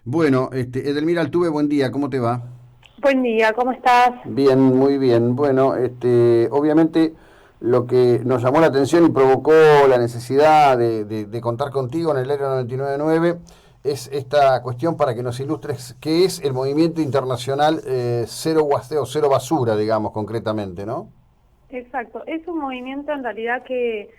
Bueno, Edelmira Altuve, buen día, ¿cómo te va? Buen día, ¿cómo estás? Bien, muy bien. Bueno, obviamente lo que nos llamó la atención y provocó la necesidad de contar contigo en el Aero 999 es esta cuestión para que nos ilustres qué es el movimiento internacional cero guasteo, cero basura, digamos, concretamente, ¿no? Exacto, es un movimiento en realidad que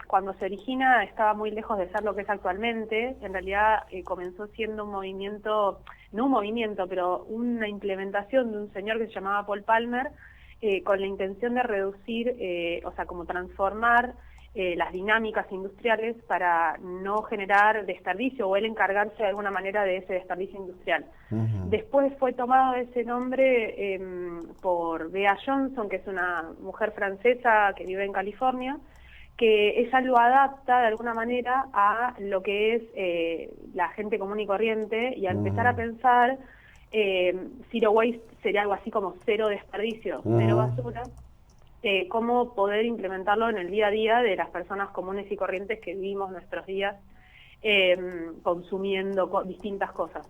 cuando se origina estaba muy lejos de ser lo que es actualmente. En realidad comenzó siendo un movimiento, no un movimiento, pero una implementación de un señor que se llamaba Paul Palmer, con la intención de reducir, o sea, como transformar las dinámicas industriales para no generar desperdicio o él encargarse de alguna manera de ese desperdicio industrial. Ujú. Después fue tomado ese nombre por Bea Johnson, que es una mujer francesa que vive en California, que ella lo adapta de alguna manera a lo que es la gente común y corriente y a empezar a Ujú. pensar zero waste sería algo así como cero desperdicio, cero Ujú. basura, cómo poder implementarlo en el día a día de las personas comunes y corrientes que vivimos nuestros días consumiendo distintas cosas.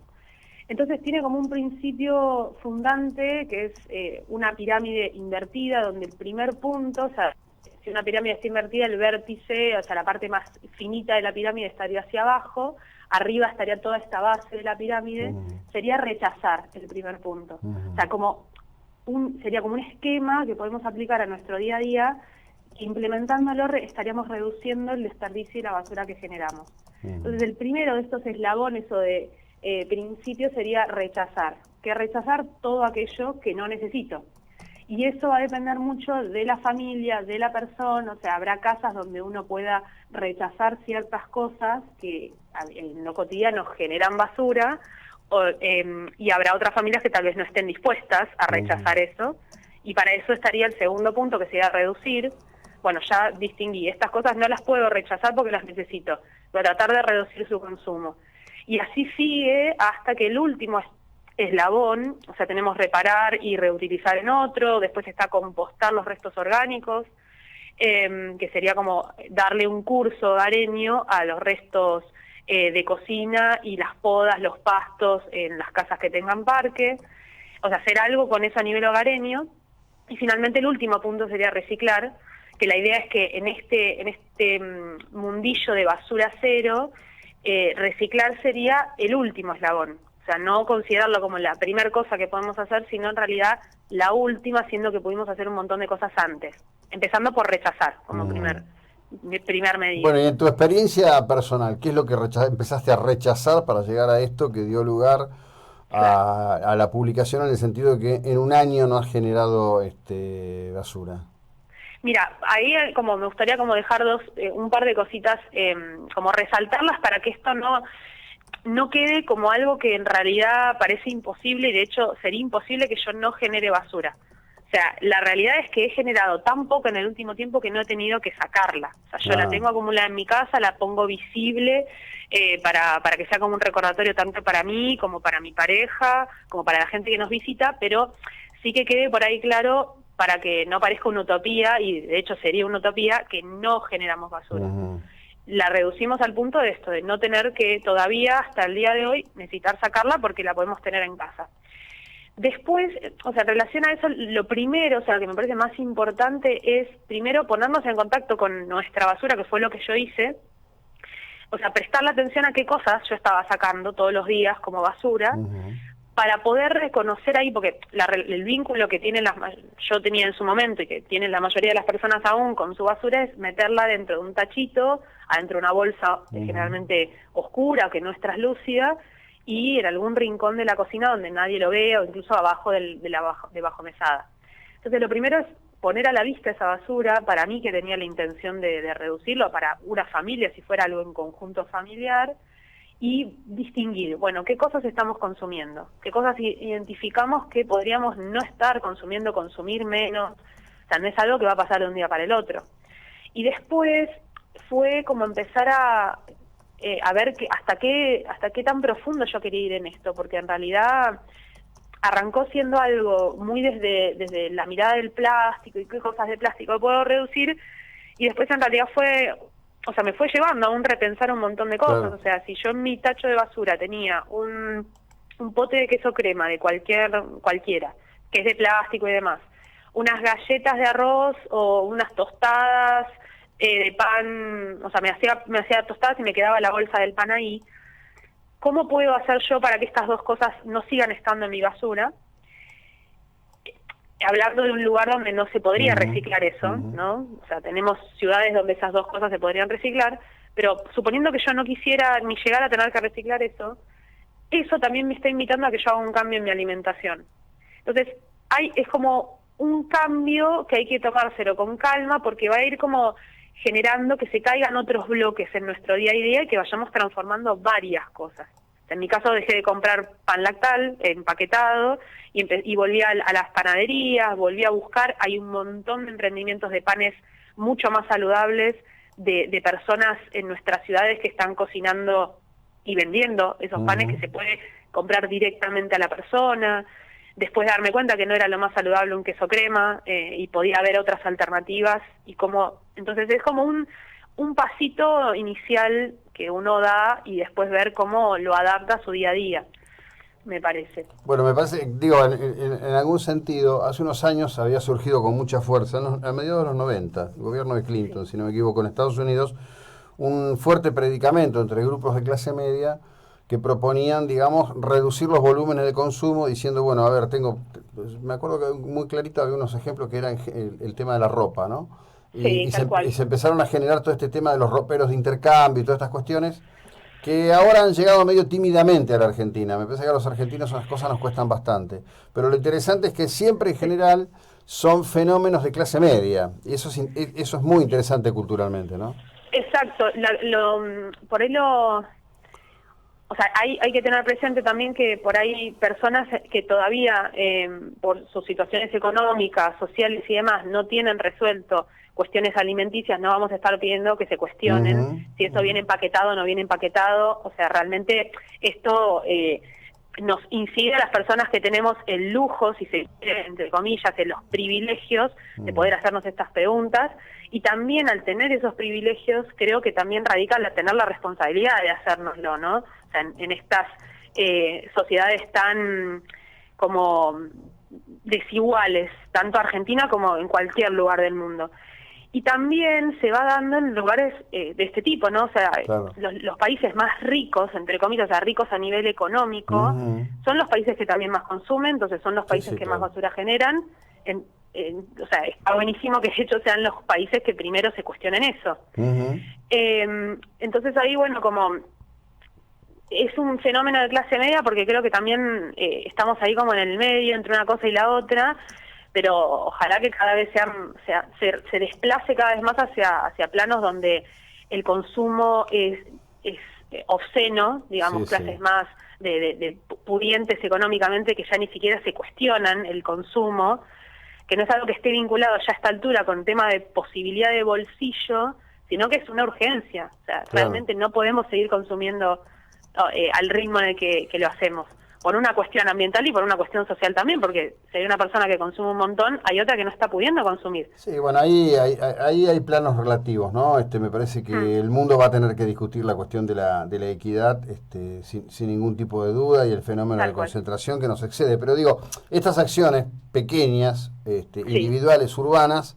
Entonces tiene como un principio fundante que es una pirámide invertida donde el primer punto, o sea, si una pirámide está invertida, el vértice, o sea, la parte más finita de la pirámide estaría hacia abajo, arriba estaría toda esta base de la pirámide, Ujú. sería rechazar el primer punto. O Ujú. sea, sería como un esquema que podemos aplicar a nuestro día a día, que implementándolo estaríamos reduciendo el desperdicio y la basura que generamos. Ujú. Entonces, el primero de estos eslabones o de principio sería rechazar, que rechazar todo aquello que no necesito. Y eso va a depender mucho de la familia, de la persona, o sea, habrá casas donde uno pueda rechazar ciertas cosas que en lo cotidiano generan basura, y habrá otras familias que tal vez no estén dispuestas a Ujú. rechazar eso, y para eso estaría el segundo punto, que sería reducir. Bueno, ya distinguí, estas cosas no las puedo rechazar porque las necesito, pero tratar de reducir su consumo. Y así sigue hasta que el último eslabón, o sea, tenemos reparar y reutilizar en otro, después está compostar los restos orgánicos, que sería como darle un curso hogareño a los restos de cocina y las podas, los pastos en las casas que tengan parque, o sea, hacer algo con eso a nivel hogareño. Y finalmente el último punto sería reciclar, que la idea es que en este mundillo de basura cero, reciclar sería el último eslabón. O sea, no considerarlo como la primera cosa que podemos hacer, sino en realidad la última, siendo que pudimos hacer un montón de cosas antes. Empezando por rechazar, como Ujú. primer medida. Bueno, y en tu experiencia personal, ¿qué es lo que empezaste a rechazar para llegar a esto que dio lugar Claro. a la publicación en el sentido de que en un año no has generado basura? Mira, ahí como me gustaría como dejar un par de cositas, como resaltarlas para que esto no quede como algo que en realidad parece imposible y de hecho sería imposible que yo no genere basura. O sea, la realidad es que he generado tan poco en el último tiempo que no he tenido que sacarla. O sea, yo la Ah. tengo acumulada en mi casa, la pongo visible para que sea como un recordatorio tanto para mí como para mi pareja, como para la gente que nos visita, pero sí que quede por ahí claro para que no parezca una utopía, y de hecho sería una utopía, que no generamos basura. Ujú. La reducimos al punto de esto, de no tener que todavía hasta el día de hoy necesitar sacarla porque la podemos tener en casa. Después, o sea, en relación a eso, lo primero, o sea, lo que me parece más importante es primero ponernos en contacto con nuestra basura, que fue lo que yo hice, o sea, prestarle atención a qué cosas yo estaba sacando todos los días como basura, Ujú. para poder reconocer ahí, porque el vínculo que tienen yo tenía en su momento y que tienen la mayoría de las personas aún con su basura es meterla dentro de un tachito, adentro de una bolsa Ujú. generalmente oscura, que no es traslúcida, y en algún rincón de la cocina donde nadie lo ve o incluso abajo de bajo mesada. Entonces lo primero es poner a la vista esa basura, para mí que tenía la intención de reducirlo, para una familia, si fuera algo en conjunto familiar, y distinguir, bueno, qué cosas estamos consumiendo, qué cosas identificamos que podríamos no estar consumiendo, consumir menos, o sea, no es algo que va a pasar de un día para el otro. Y después fue como empezar a ver hasta qué tan profundo yo quería ir en esto, porque en realidad arrancó siendo algo muy desde la mirada del plástico y qué cosas de plástico puedo reducir, y después en realidad fue o sea, me fue llevando a un repensar un montón de cosas. Claro. O sea, si yo en mi tacho de basura tenía un pote de queso crema de cualquiera, que es de plástico y demás, unas galletas de arroz o unas tostadas de pan, o sea, me hacía tostadas y me quedaba la bolsa del pan ahí. ¿Cómo puedo hacer yo para que estas dos cosas no sigan estando en mi basura? Hablando de un lugar donde no se podría reciclar eso, ¿no? O sea, tenemos ciudades donde esas dos cosas se podrían reciclar, pero suponiendo que yo no quisiera ni llegar a tener que reciclar eso también me está invitando a que yo haga un cambio en mi alimentación. Entonces, es como un cambio que hay que tomárselo con calma, porque va a ir como generando que se caigan otros bloques en nuestro día a día y que vayamos transformando varias cosas. En mi caso dejé de comprar pan lactal empaquetado y volví a las panaderías, volví a buscar, hay un montón de emprendimientos de panes mucho más saludables, de personas en nuestras ciudades que están cocinando y vendiendo esos panes que se puede comprar directamente a la persona. Después de darme cuenta que no era lo más saludable un queso crema y podía haber otras alternativas. Entonces es como un pasito inicial que uno da y después ver cómo lo adapta a su día a día, me parece. Bueno, me parece, digo, en algún sentido, hace unos años había surgido con mucha fuerza, a mediados de los 90, el gobierno de Clinton, si no me equivoco, en Estados Unidos, un fuerte predicamento entre grupos de clase media que proponían, digamos, reducir los volúmenes de consumo, diciendo, bueno, a ver, me acuerdo que muy clarito había unos ejemplos que eran el tema de la ropa, ¿no? Y se empezaron a generar todo este tema de los roperos de intercambio y todas estas cuestiones que ahora han llegado medio tímidamente a la Argentina. Me parece que a los argentinos esas cosas nos cuestan bastante. Pero lo interesante es que siempre en general son fenómenos de clase media. Y eso es muy interesante culturalmente, ¿no? Exacto. Por ahí o sea, hay que tener presente también que por ahí personas que todavía, por sus situaciones económicas, sociales y demás, no tienen resuelto cuestiones alimenticias, no vamos a estar pidiendo que se cuestionen si eso viene empaquetado o no viene empaquetado. O sea, realmente esto nos incide a las personas que tenemos el lujo, si se quiere, entre comillas, de los privilegios de poder hacernos estas preguntas. Y también al tener esos privilegios, creo que también radica tener la responsabilidad de hacérnoslo, ¿no? O sea, en estas sociedades tan como desiguales, tanto Argentina como en cualquier lugar del mundo. Y también se va dando en lugares de este tipo, ¿no? O sea, claro, los países más ricos, entre comillas, o sea, ricos a nivel económico, son los países que también más consumen, entonces son los países que más basura generan. O sea, está buenísimo que de hecho sean los países que primero se cuestionen eso. Entonces ahí, bueno, como es un fenómeno de clase media, porque creo que también estamos ahí como en el medio entre una cosa y la otra, pero ojalá que cada vez se desplace cada vez más hacia planos donde el consumo es obsceno, digamos, clases más de pudientes económicamente que ya ni siquiera se cuestionan el consumo, que no es algo que esté vinculado ya a esta altura con tema de posibilidad de bolsillo, sino que es una urgencia. O sea, realmente no podemos seguir consumiendo al ritmo en el que lo hacemos, por una cuestión ambiental y por una cuestión social también, porque si hay una persona que consume un montón, hay otra que no está pudiendo consumir. Sí, bueno, ahí hay planos relativos, ¿no? Me parece que el mundo va a tener que discutir la cuestión de la equidad sin ningún tipo de duda, y el fenómeno de concentración que nos excede. Pero digo, estas acciones pequeñas, individuales, urbanas,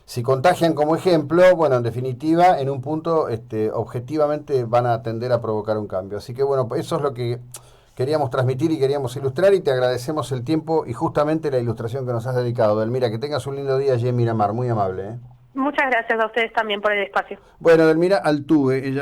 si contagian como ejemplo, bueno, en definitiva, en un punto objetivamente van a tender a provocar un cambio. Así que bueno, eso es lo que queríamos transmitir y queríamos ilustrar, y te agradecemos el tiempo y justamente la ilustración que nos has dedicado. Delmira, que tengas un lindo día allí en Miramar, muy amable. Muchas gracias a ustedes también por el espacio. Bueno, Delmira Altuve, ella